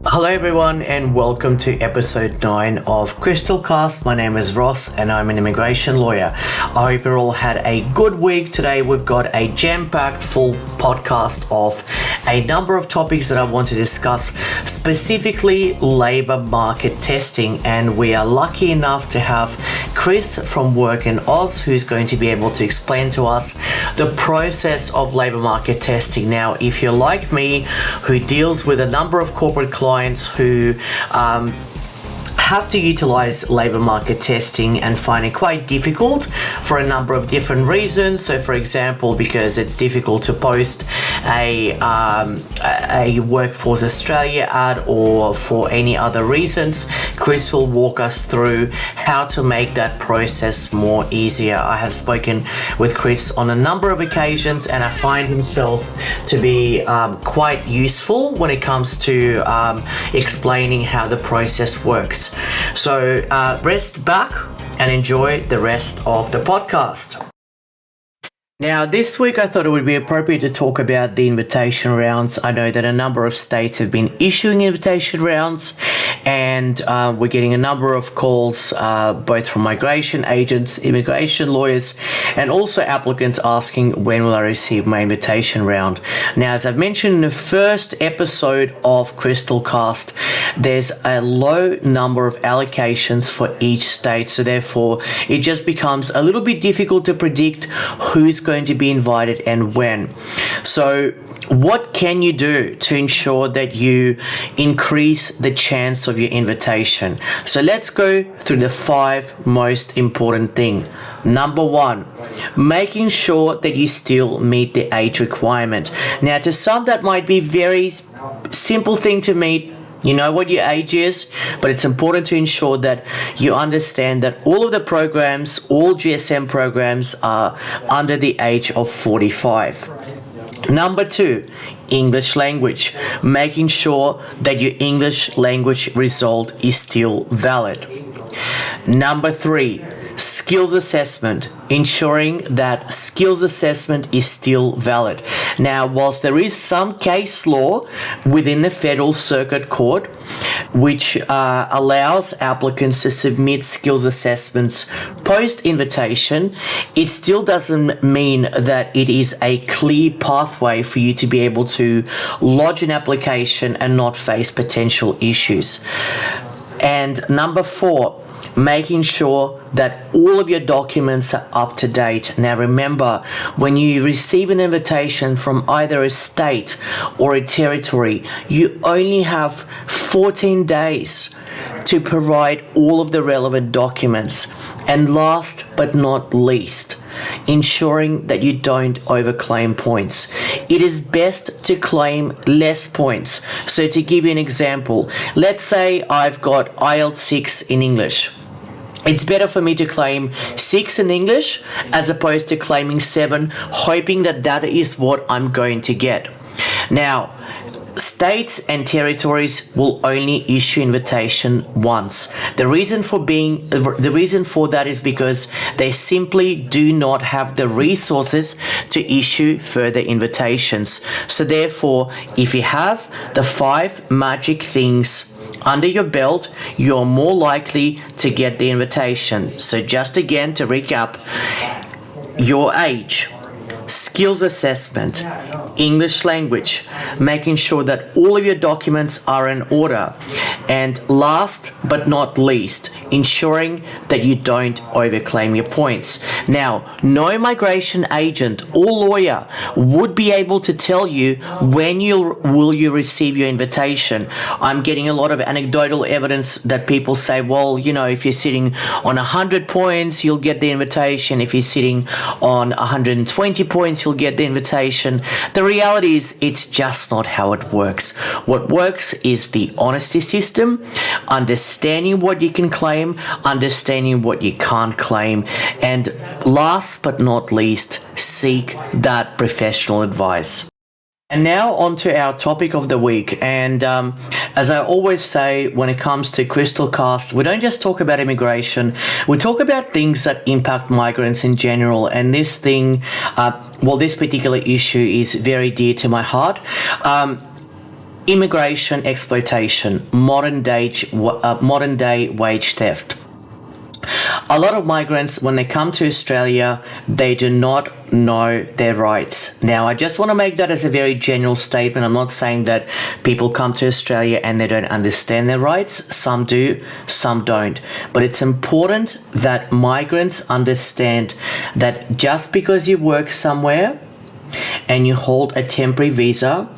Hello everyone and welcome to episode 9 of Crystalcast. My name is Ross and I'm an immigration lawyer. I hope you all had a good week. Today we've got a jam-packed full podcast of a number of topics that I want to discuss, specifically labor market testing, and we are lucky enough to have Chris from WorkinAus who's going to be able to explain to us the process of labor market testing. Now, if you're like me who deals with a number of corporate clients who have to utilize labor market testing and find it quite difficult for a number of different reasons. So for example, because it's difficult to post a Workforce Australia ad, or for any other reasons, Chris will walk us through how to make that process more easier. I have spoken with Chris on a number of occasions and I find himself to be quite useful when it comes to explaining how the process works. So rest back and enjoy the rest of the podcast. Now, this week I thought it would be appropriate to talk about the invitation rounds. I know that a number of states have been issuing invitation rounds, and we're getting a number of calls both from migration agents, immigration lawyers, and also applicants asking when will I receive my invitation round. Now, as I've mentioned in the first episode of Crystalcast, there's a low number of allocations for each state, so therefore it just becomes a little bit difficult to predict who's going to be invited and when. So what can you do to ensure that you increase the chance of your invitation? So let's go through the 5 most important things. Number 1, making sure that you still meet the age requirement. Now, to some that might be very simple thing to meet. You know what your age is, but it's important to ensure that you understand that all of the programs, all GSM programs, are under the age of 45. Number 2, English language. Making sure that your English language result is still valid. Number 3, skills assessment, ensuring that skills assessment is still valid. Now, whilst there is some case law within the Federal Circuit Court which allows applicants to submit skills assessments post-invitation, it still doesn't mean that it is a clear pathway for you to be able to lodge an application and not face potential issues. And number 4, making sure that all of your documents are up to date. Now remember, when you receive an invitation from either a state or a territory, you only have 14 days to provide all of the relevant documents. And last but not least, ensuring that you don't overclaim points. It is best to claim less points. So to give you an example, let's say I've got IELTS 6 in English. It's better for me to claim 6 in English as opposed to claiming 7, hoping that that is what I'm going to get. Now, states and territories will only issue invitation once. The reason for that is because they simply do not have the resources to issue further invitations. So therefore, if you have the 5 magic things under your belt, you're more likely to get the invitation. So just again to recap, your age, skills assessment, English language, making sure that all of your documents are in order, and last but not least, ensuring that you don't overclaim your points. Now, no migration agent or lawyer would be able to tell you when will you receive your invitation. I'm getting a lot of anecdotal evidence that people say, well, you know, if you're sitting on 100 points, you'll get the invitation. If you're sitting on 120 points, you'll get the invitation. The reality is it's just not how it works. What works is the honesty system, understanding what you can claim, understanding what you can't claim, and last but not least, seek that professional advice. And now on to our topic of the week. And as I always say, when it comes to Crystalcast, we don't just talk about immigration, we talk about things that impact migrants in general. And this thing, this particular issue is very dear to my heart. immigration exploitation, modern day wage theft. A lot of migrants, when they come to Australia, they do not know their rights. Now, I just want to make that as a very general statement. I'm not saying that people come to Australia and they don't understand their rights. Some do, some don't. But it's important that migrants understand that just because you work somewhere and you hold a temporary visa,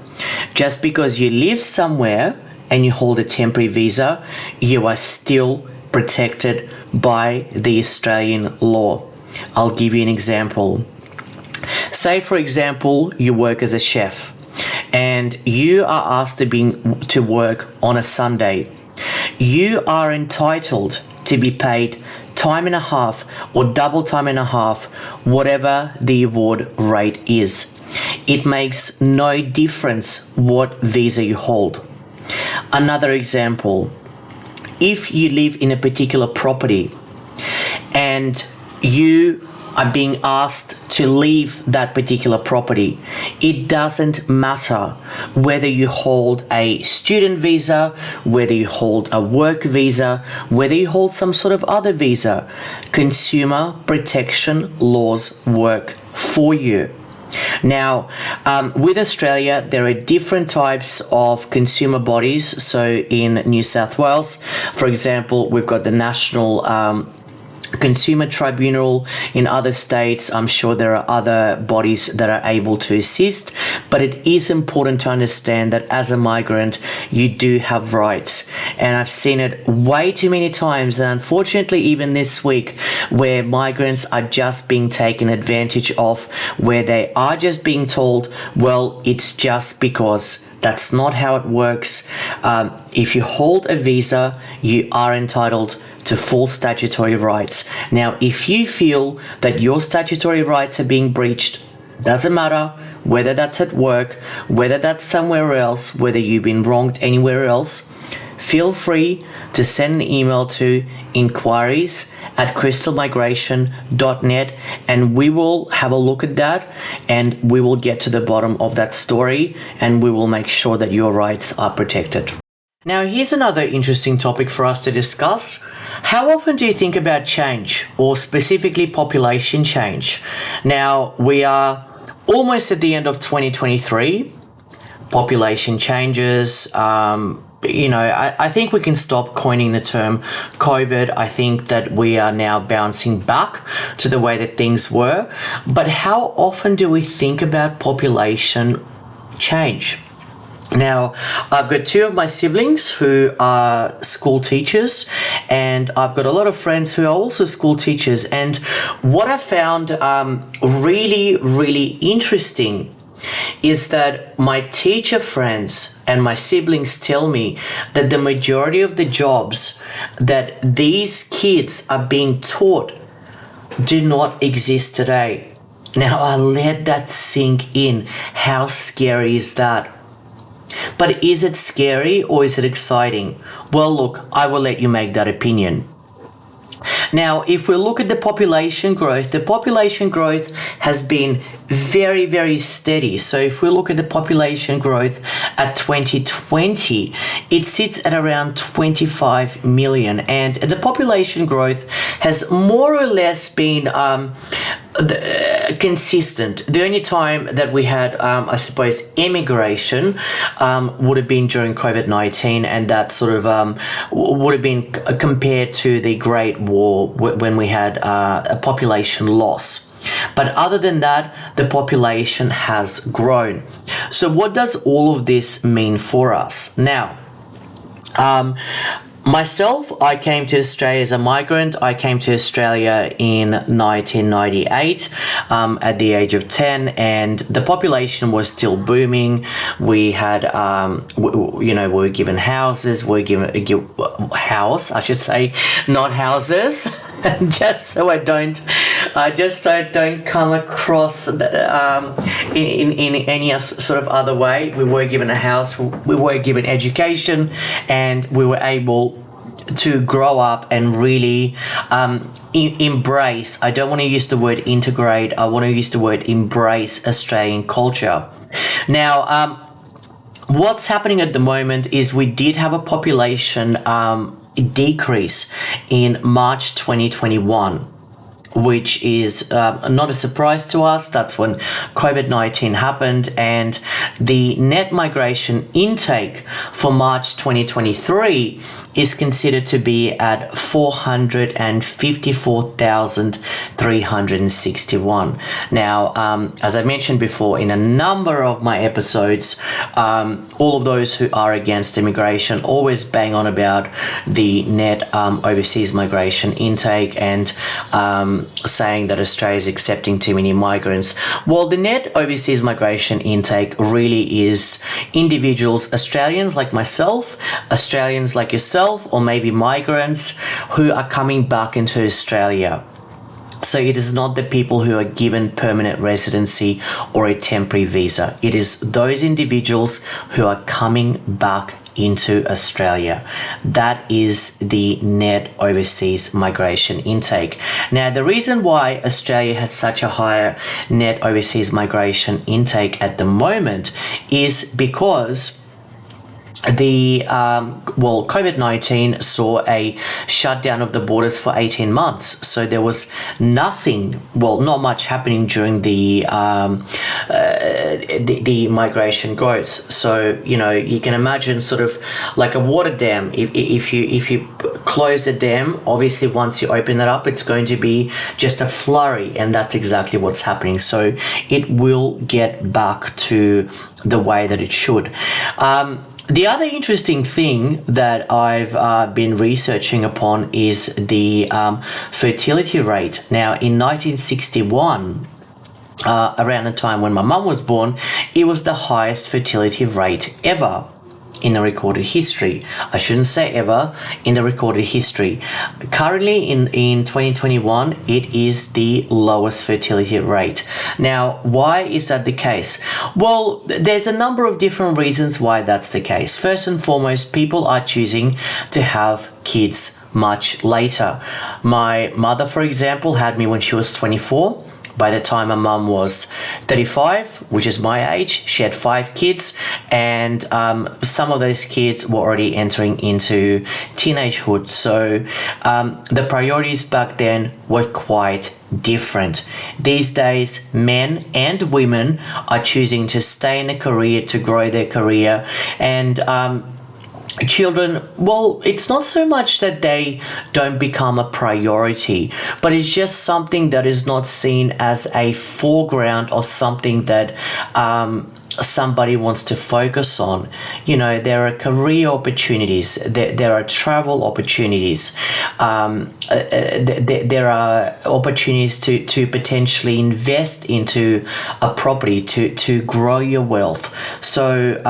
just because you live somewhere and you hold a temporary visa, you are still protected by the Australian law. I'll give you an example. Say, for example, you work as a chef and you are asked to work on a Sunday. You are entitled to be paid time and a half or double time and a half, whatever the award rate is. It makes no difference what visa you hold. Another example, if you live in a particular property and you are being asked to leave that particular property, it doesn't matter whether you hold a student visa, whether you hold a work visa, whether you hold some sort of other visa. Consumer protection laws work for you. Now, with Australia, there are different types of consumer bodies. So in New South Wales, for example, we've got the National Consumer Tribunal. In other states, I'm sure there are other bodies that are able to assist, but it is important to understand that as a migrant, you do have rights. And I've seen it way too many times, and unfortunately even this week, where migrants are just being taken advantage of, where they are just being told, well, it's just because. That's not how it works. If you hold a visa, you are entitled to full statutory rights. Now, if you feel that your statutory rights are being breached, doesn't matter whether that's at work, whether that's somewhere else, whether you've been wronged anywhere else, feel free to send an email to inquiries@crystalmigration.net and we will have a look at that and we will get to the bottom of that story and we will make sure that your rights are protected. Now, here's another interesting topic for us to discuss. How often do you think about change, or specifically population change? Now, we are almost at the end of 2023. Population changes, I think we can stop coining the term COVID. I think that we are now bouncing back to the way that things were. But how often do we think about population change? Now, I've got two of my siblings who are school teachers, and I've got a lot of friends who are also school teachers. And what I found really, really interesting is that my teacher friends and my siblings tell me that the majority of the jobs that these kids are being taught do not exist today. Now, I let that sink in. How scary is that? But is it scary or is it exciting? Well, look, I will let you make that opinion. Now, if we look at the population growth has been very, very steady. So if we look at the population growth at 2020, it sits at around 25 million. And the population growth has more or less been consistent. The only time that we had, I suppose, immigration would have been during COVID-19, and that sort of would have been compared to the Great War when we had a population loss. But other than that, the population has grown. So what does all of this mean for us? Now, myself, I came to Australia as a migrant. I came to Australia in 1998 at the age of 10, and the population was still booming. We had, we were given houses. We were given a house, I should say, not houses. just so I don't come across in any sort of other way. We were given a house, we were given education, and we were able to grow up and really embrace. I don't want to use the word integrate. I want to use the word embrace Australian culture. Now, what's happening at the moment is we did have a population decrease in March 2021, which is not a surprise to us. That's when COVID-19 happened, and the net migration intake for March 2023 is considered to be at 454,361. Now, as I mentioned before in a number of my episodes, all of those who are against immigration always bang on about the net overseas migration intake and saying that Australia is accepting too many migrants. Well, the net overseas migration intake really is individuals, Australians like myself, Australians like yourself, or maybe migrants who are coming back into Australia. So it is not the people who are given permanent residency or a temporary visa. It is those individuals who are coming back into Australia. That is the net overseas migration intake. Now, the reason why Australia has such a higher net overseas migration intake at the moment is because COVID-19 saw a shutdown of the borders for 18 months. So there was nothing, not much happening during the migration growth. So, you can imagine sort of like a water dam. If you close the dam, obviously once you open that up, it's going to be just a flurry, and that's exactly what's happening. So it will get back to the way that it should. The other interesting thing that I've been researching upon is the fertility rate. Now, in 1961, around the time when my mum was born, it was the highest fertility rate ever in the recorded history. I shouldn't say ever, in the recorded history. Currently in 2021, it is the lowest fertility rate. Now, why is that the case? Well, there's a number of different reasons why that's the case. First and foremost, people are choosing to have kids much later. My mother, for example, had me when she was 24. By the time my mum was 35, which is my age, she had 5 kids, and some of those kids were already entering into teenagehood. So the priorities back then were quite different. These days, men and women are choosing to stay in a career, to grow their career, and children, well, it's not so much that they don't become a priority, but it's just something that is not seen as a foreground of something that somebody wants to focus on. There are career opportunities, there are travel opportunities, there are opportunities to potentially invest into a property to grow your wealth. So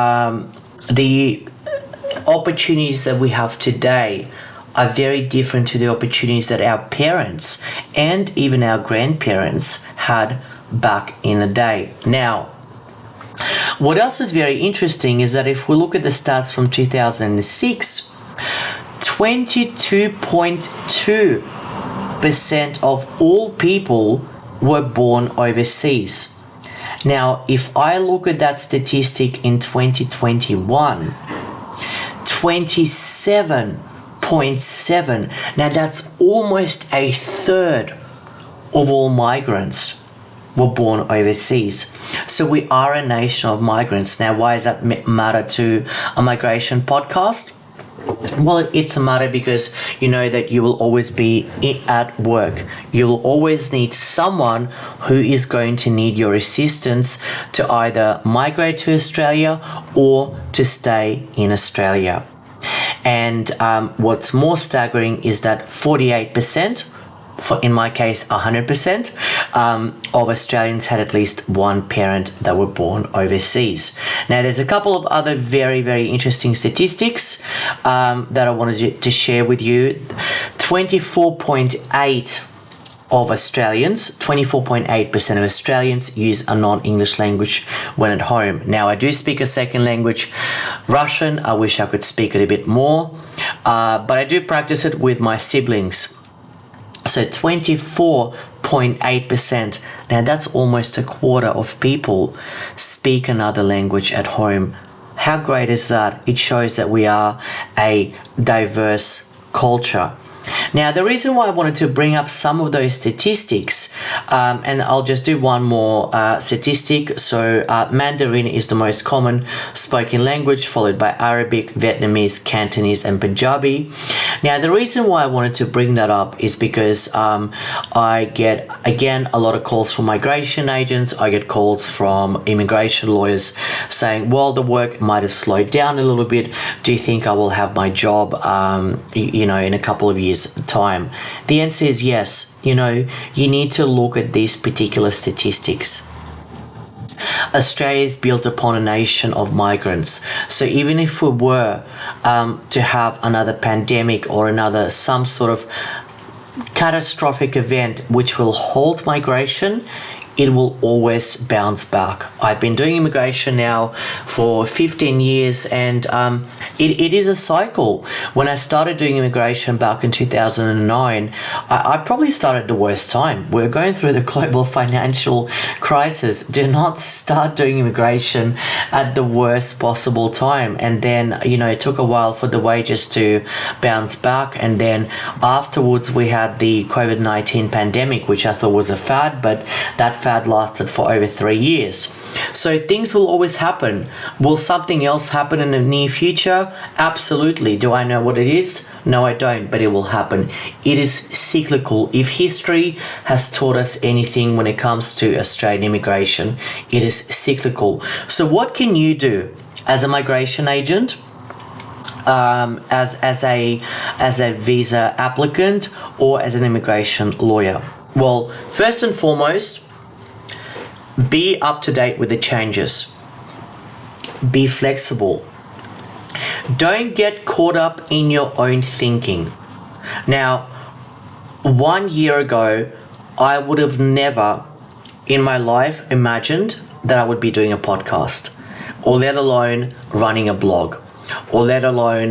the opportunities that we have today are very different to the opportunities that our parents and even our grandparents had back in the day. Now, what else is very interesting is that if we look at the stats from 2006, 22.2% of all people were born overseas. Now, if I look at that statistic in 2021, 27.7. Now that's almost a third of all migrants were born overseas. So we are a nation of migrants. Now, why does that matter to a migration podcast? Well, it's a matter because you know that you will always be at work. You'll always need someone who is going to need your assistance to either migrate to Australia or to stay in Australia. And what's more staggering is that 48%, in my case 100%, of Australians had at least one parent that were born overseas. Now there's a couple of other very, very interesting statistics that I wanted to share with you. 24.8% of Australians use a non-English language when at home. Now I do speak a second language, Russian. I wish I could speak it a bit more, but I do practice it with my siblings. So 24.8%. Now that's almost a quarter of people speak another language at home. How great is that? It shows that we are a diverse culture. Now, the reason why I wanted to bring up some of those statistics, and I'll just do one more statistic. So Mandarin is the most common spoken language, followed by Arabic, Vietnamese, Cantonese, and Punjabi. Now, the reason why I wanted to bring that up is because I get, again, a lot of calls from migration agents. I get calls from immigration lawyers saying, well, the work might have slowed down a little bit. Do you think I will have my job, in a couple of years' time? The answer is yes. You need to look at these particular statistics. Australia is built upon a nation of migrants. So even if we were to have another pandemic or another some sort of catastrophic event which will halt migration, it will always bounce back. I've been doing immigration now for 15 years, and it is a cycle. When I started doing immigration back in 2009, I probably started the worst time. We're going through the global financial crisis. Do not start doing immigration at the worst possible time. And then, it took a while for the wages to bounce back. And then afterwards, we had the COVID-19 pandemic, which I thought was a fad, but that fad lasted for over 3 years. So things will always happen. Will something else happen in the near future? Absolutely. Do I know what it is? No, I don't, but it will happen. It is cyclical. If history has taught us anything when it comes to Australian immigration, it is cyclical. So what can you do as a migration agent? As a visa applicant, or as an immigration lawyer? Well, first and foremost, be up to date with the changes. Be flexible. Don't get caught up in your own thinking. Now, 1 year ago, I would have never in my life imagined that I would be doing a podcast, or let alone running a blog, or let alone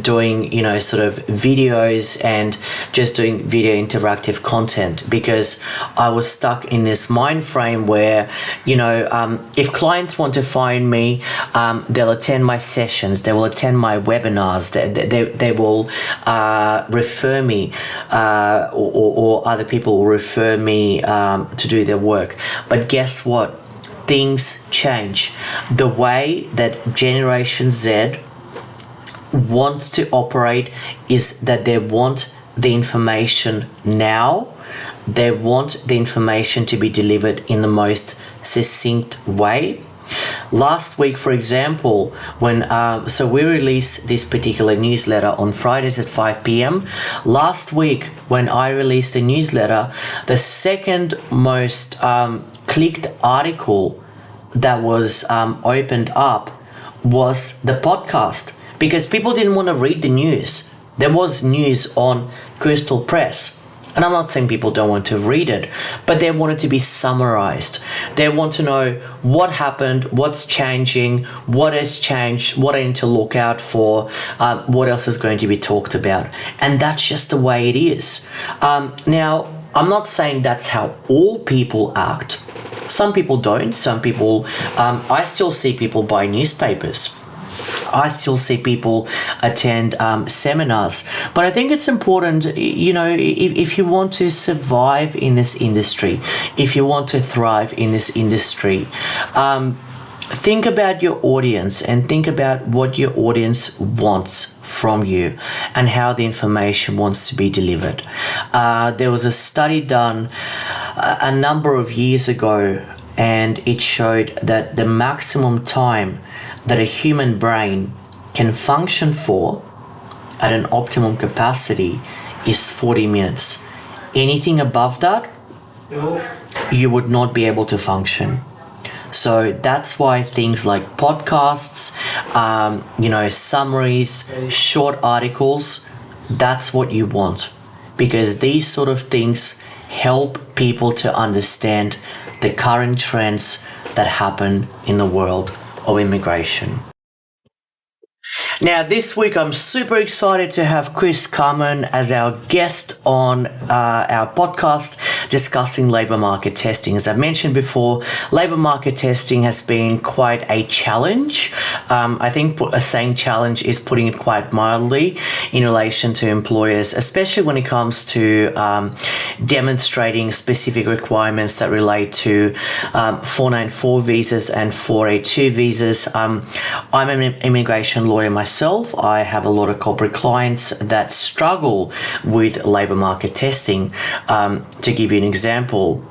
doing sort of videos and just doing video interactive content, because I was stuck in this mind frame where if clients want to find me, they'll attend my sessions, they will attend my webinars, they will refer me, or other people will refer me to do their work. But guess what? Things change. The way that Generation Z wants to operate is that they want the information now. They want the information to be delivered in the most succinct way. Last week, for example, when so we release this particular newsletter on Fridays at 5 p.m. Last week, when I released the newsletter, the second most clicked article that was opened up was the podcast, because people didn't want to read the news. There was news on Crystal Press. And I'm not saying people don't want to read it, but they want it to be summarized. They want to know what happened, what's changing, what has changed, what I need to look out for, what else is going to be talked about. And that's just the way it is. Now, I'm not saying that's how all people act. Some people don't. Some people, I still see people buy newspapers. I still see people attend seminars. But I think it's important, if you want to survive in this industry, if you want to thrive in this industry, think about your audience and think about what your audience wants from you and how the information wants to be delivered. There was a study done a number of years ago, and it showed that the maximum time that a human brain can function for at an optimum capacity is 40 minutes. Anything above that, you would not be able to function. So that's why things like podcasts, summaries, short articles, that's what you want, because these sort of things help people to understand the current trends that happen in the world of immigration. Now, this week I'm super excited to have Carman as our guest on our podcast. discussing labor market testing. As I mentioned before, labor market testing has been quite a challenge. I think saying challenge is putting it quite mildly in relation to employers, especially when it comes to demonstrating specific requirements that relate to 494 visas and 482 visas. I'm an immigration lawyer myself. I have a lot of corporate clients that struggle with labor market testing. To give you an example,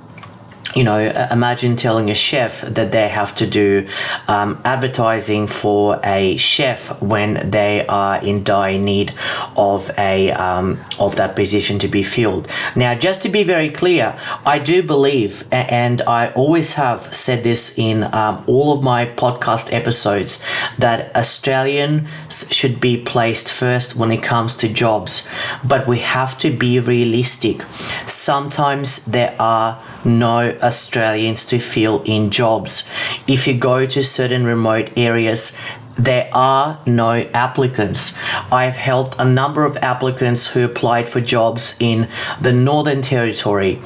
imagine telling a chef that they have to do advertising for a chef when they are in dire need of that position to be filled. Now, just to be very clear, I do believe, and I always have said this in all of my podcast episodes, that Australians should be placed first when it comes to jobs. But we have to be realistic. Sometimes there are no Australians to fill in jobs. If you go to certain remote areas, there are no applicants. I've helped a number of applicants who applied for jobs in the Northern Territory,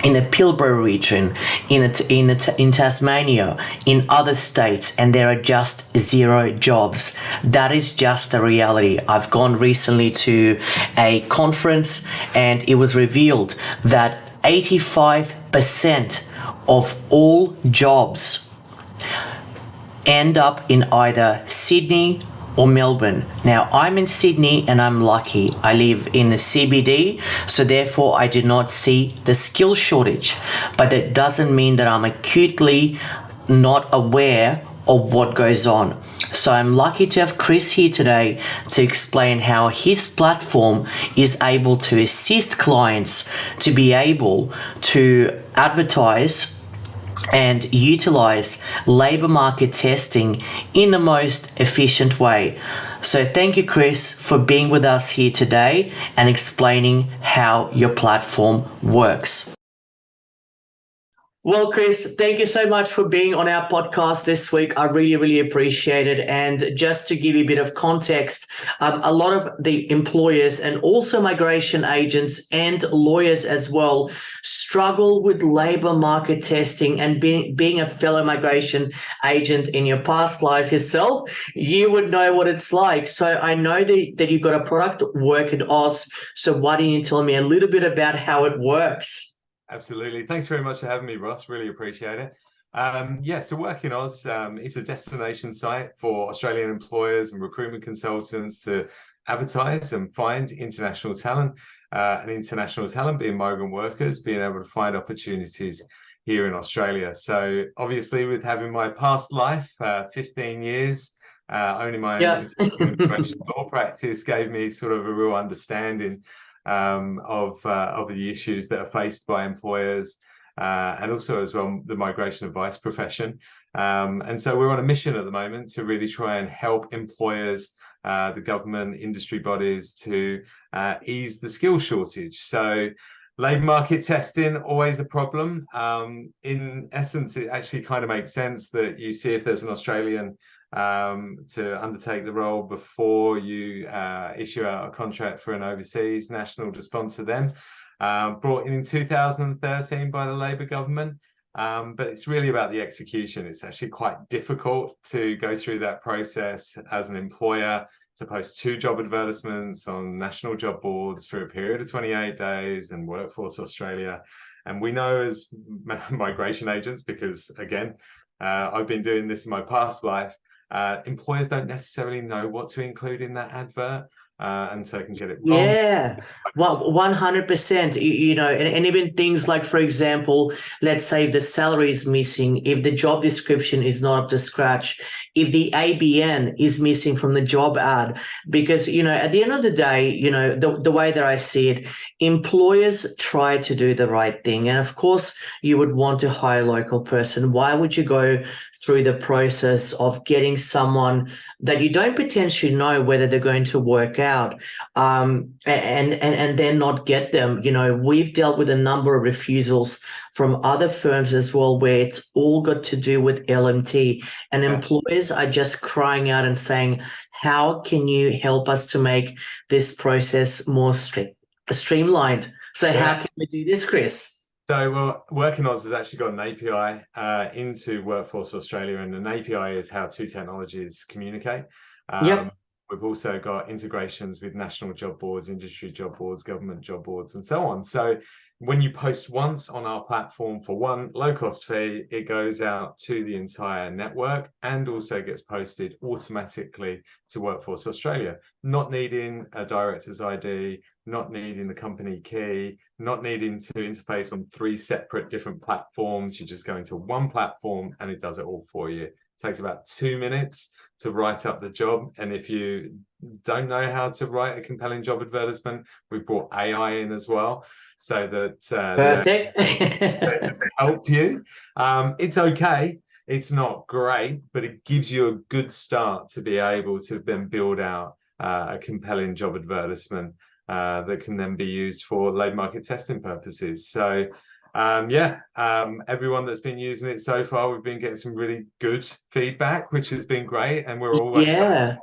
in the Pilbara region, in Tasmania, in other states, and there are just 0 jobs. That is just the reality. I've gone recently to a conference and it was revealed that 85% of all jobs end up in either Sydney or Melbourne. Now, I'm in Sydney and I'm lucky. I live in the CBD, so therefore I do not see the skill shortage. But that doesn't mean that I'm acutely not aware of what goes on. So I'm lucky to have Chris here today to explain how his platform is able to assist clients to be able to advertise and utilize labor market testing in the most efficient way. So thank you, Chris, for being with us here today and explaining how your platform works. Well, Chris, thank you so much for being on our podcast this week. I really, really appreciate it. And just to give you a bit of context, a lot of the employers and also migration agents and lawyers as well struggle with labor market testing. And being a fellow migration agent in your past life yourself, you would know what it's like. So I know that you've got a product, WorkinAus. So why don't you tell me a little bit about how it works? Absolutely. Thanks very much for having me, Ross. Really appreciate it. So WorkinAus is a destination site for Australian employers and recruitment consultants to advertise and find international talent, and international talent being migrant workers, being able to find opportunities here in Australia. So obviously with having my past life, 15 years, owning my own immigration law practice gave me sort of a real understanding of the issues that are faced by employers, and also as well the migration advice profession. And so we're on a mission at the moment to really try and help employers, the government, industry bodies to ease the skill shortage. So labour market testing, always a problem. In essence, it actually kind of makes sense that you see if there's an Australian to undertake the role before you issue out a contract for an overseas national to sponsor them. Brought in 2013 by the Labor government, but it's really about the execution. It's actually quite difficult to go through that process as an employer, to post 2 job advertisements on national job boards for a period of 28 days and Workforce Australia. And we know as migration agents, because again, I've been doing this in my past life, employers don't necessarily know what to include in that advert, and so can get it wrong. Yeah, well, 100%, and even things like, for example, let's say if the salary is missing, if the job description is not up to scratch, if the ABN is missing from the job ad, because, at the end of the day, the way that I see it, employers try to do the right thing. And of course, you would want to hire a local person. Why would you go through the process of getting someone that you don't potentially know whether they're going to work out, and then not get them? We've dealt with a number of refusals from other firms as well, where it's all got to do with LMT, and employers are just crying out and saying, how can you help us to make this process more streamlined? So Yeah. how can we do this, Chris? So, well, WorkinAus has actually got an API into Workforce Australia, and an API is how two technologies communicate. Yep. We've also got integrations with national job boards, industry job boards, government job boards, and so on. So when you post once on our platform for one low-cost fee, it goes out to the entire network and also gets posted automatically to Workforce Australia, not needing a director's ID, not needing the company key, not needing to interface on 3 separate different platforms. You're just going to one platform and it does it all for you. It takes about 2 minutes to write up the job. And if you don't know how to write a compelling job advertisement, we've brought AI in as well, so that Perfect. to help you. It's okay. It's not great, but it gives you a good start to be able to then build out a compelling job advertisement that can then be used for labour market testing purposes. So everyone that's been using it so far, we've been getting some really good feedback, which has been great, and we're always Yeah.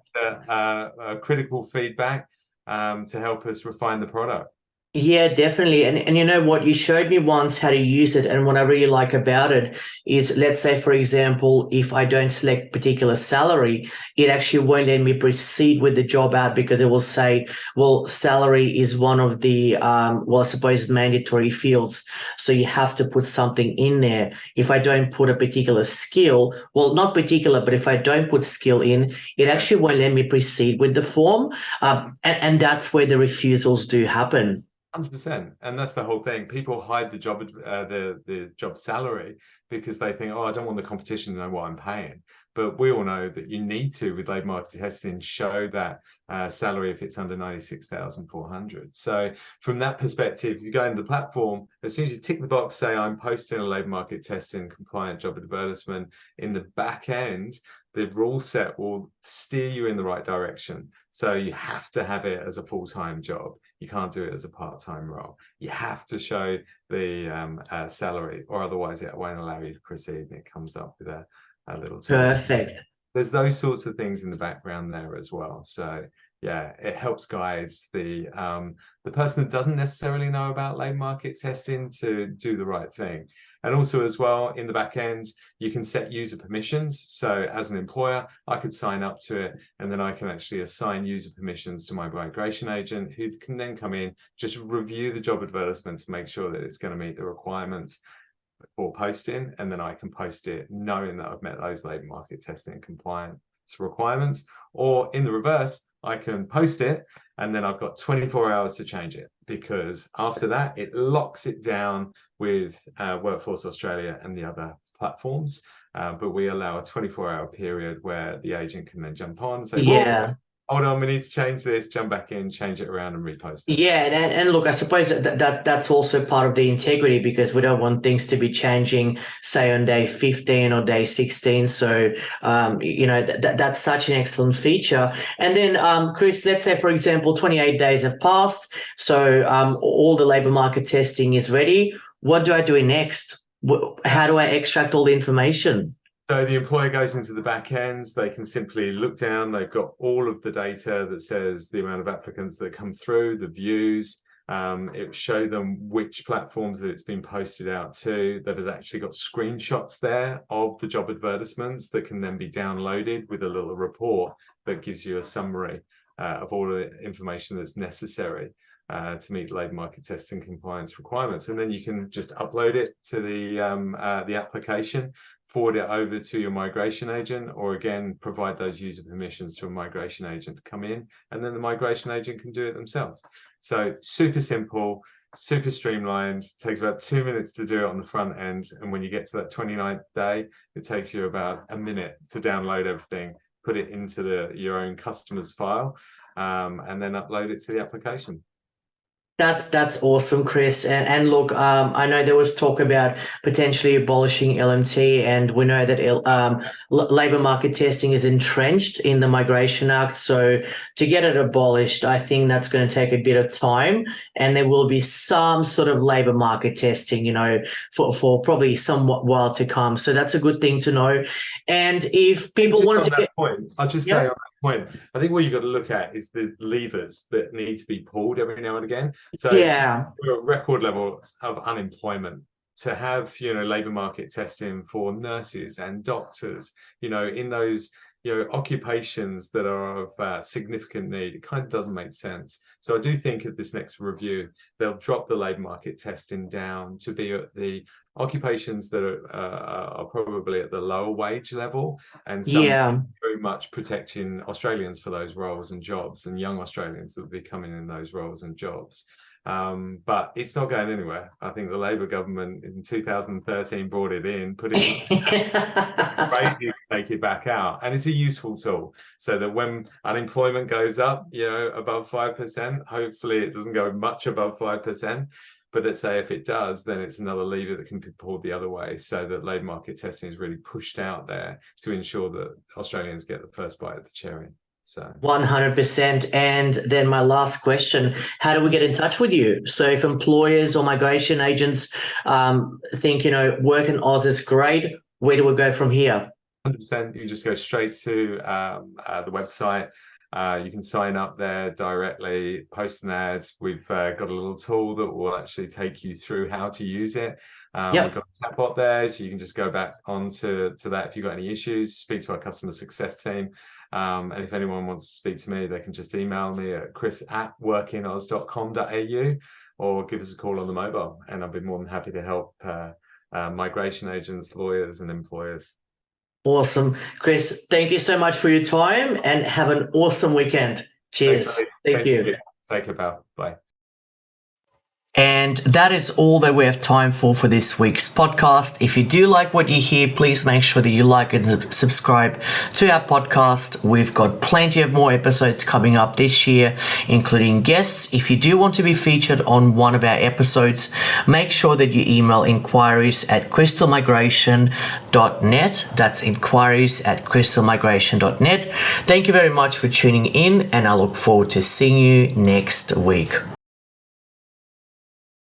critical feedback to help us refine the product. Yeah, definitely. And you know what? You showed me once how to use it. And what I really like about it is, let's say, for example, if I don't select particular salary, it actually won't let me proceed with the job ad because it will say, well, salary is one of the, I suppose, mandatory fields. So you have to put something in there. If I don't put a particular skill, well, not particular, but if I don't put skill in, it actually won't let me proceed with the form. And that's where the refusals do happen. 100%, and that's the whole thing. People hide the job, the job salary, because they think, oh, I don't want the competition to know what I'm paying. But we all know that you need to, with labour market testing, show that salary if it's under 96,400. So from that perspective, you go into the platform, as soon as you tick the box, say I'm posting a labour market testing compliant job advertisement, in the back end, the rule set will steer you in the right direction. So you have to have it as a full-time job. You can't do it as a part-time role. You have to show the salary, or otherwise it won't allow you to proceed, and it comes up with a little tool. Perfect. There's those sorts of things in the background there as well. So yeah, it helps guide the person that doesn't necessarily know about labour market testing to do the right thing. And also as well, in the back end, you can set user permissions. So as an employer, I could sign up to it, and then I can actually assign user permissions to my migration agent, who can then come in, just review the job advertisement to make sure that it's going to meet the requirements for posting, and then I can post it knowing that I've met those labour market testing and compliance requirements. Or in the reverse, I can post it and then I've got 24 hours to change it, because after that it locks it down with Workforce Australia and the other platforms. But we allow a 24-hour period where the agent can then jump on and say, Yeah. hold on, we need to change this, jump back in, change it around and repost it. Yeah, and look, I suppose that's also part of the integrity, because we don't want things to be changing, say, on day 15 or day 16. So, that's such an excellent feature. And then, Chris, let's say, for example, 28 days have passed. So all the labour market testing is ready. What do I do next? How do I extract all the information? So the employer goes into the back end, they can simply look down, they've got all of the data that says the amount of applicants that come through, the views. It will show them which platforms that it's been posted out to, that has actually got screenshots there of the job advertisements that can then be downloaded with a little report that gives you a summary of all the information that's necessary to meet labour market testing compliance requirements. And then you can just upload it to the application, forward it over to your migration agent, or again, provide those user permissions to a migration agent to come in, and then the migration agent can do it themselves. So super simple, super streamlined, takes about 2 minutes to do it on the front end. And when you get to that 29th day, it takes you about a minute to download everything, put it into your own customer's file, and then upload it to the application. That's awesome, Chris. And look, I know there was talk about potentially abolishing LMT, and we know that labour market testing is entrenched in the Migration Act. So to get it abolished, I think that's going to take a bit of time, and there will be some sort of labour market testing, for probably some while to come. So that's a good thing to know. And if people wanted to get point, I'll just say yeah. on that point. I think what you've got to look at is the levers that need to be pulled every now and again. So Yeah. we're at record levels of unemployment. To have, labour market testing for nurses and doctors, in those, occupations that are of significant need, it kind of doesn't make sense. So I do think at this next review, they'll drop the labour market testing down to be at the occupations that are probably at the lower wage level, and some very much protecting Australians for those roles and jobs, and young Australians that will be coming in those roles and jobs. But it's not going anywhere. I think the Labour government in 2013 brought it in, put it crazy to take it back out, and it's a useful tool so that when unemployment goes up, above 5%, hopefully it doesn't go much above 5%. But let's say if it does, then it's another lever that can be pulled the other way, so that labour market testing is really pushed out there to ensure that Australians get the first bite of the cherry. So 100%. And then my last question, how do we get in touch with you? So if employers or migration agents think, WorkinAus is great, where do we go from here? 100%. You just go straight to the website. You can sign up there directly, post an ad. We've got a little tool that will actually take you through how to use it. We've got a chatbot there, so you can just go back onto that if you've got any issues, speak to our customer success team. And if anyone wants to speak to me, they can just email me at chris@workinaus.com.au or give us a call on the mobile, and I'll be more than happy to help migration agents, lawyers, and employers. Awesome. Chris, thank you so much for your time, and have an awesome weekend. Cheers. Thank you. Take care, pal. Bye. And that is all that we have time for this week's podcast. If you do like what you hear, please make sure that you like and subscribe to our podcast. We've got plenty of more episodes coming up this year, including guests. If you do want to be featured on one of our episodes, make sure that you email inquiries@crystalmigration.net. That's inquiries@crystalmigration.net. Thank you very much for tuning in, and I look forward to seeing you next week.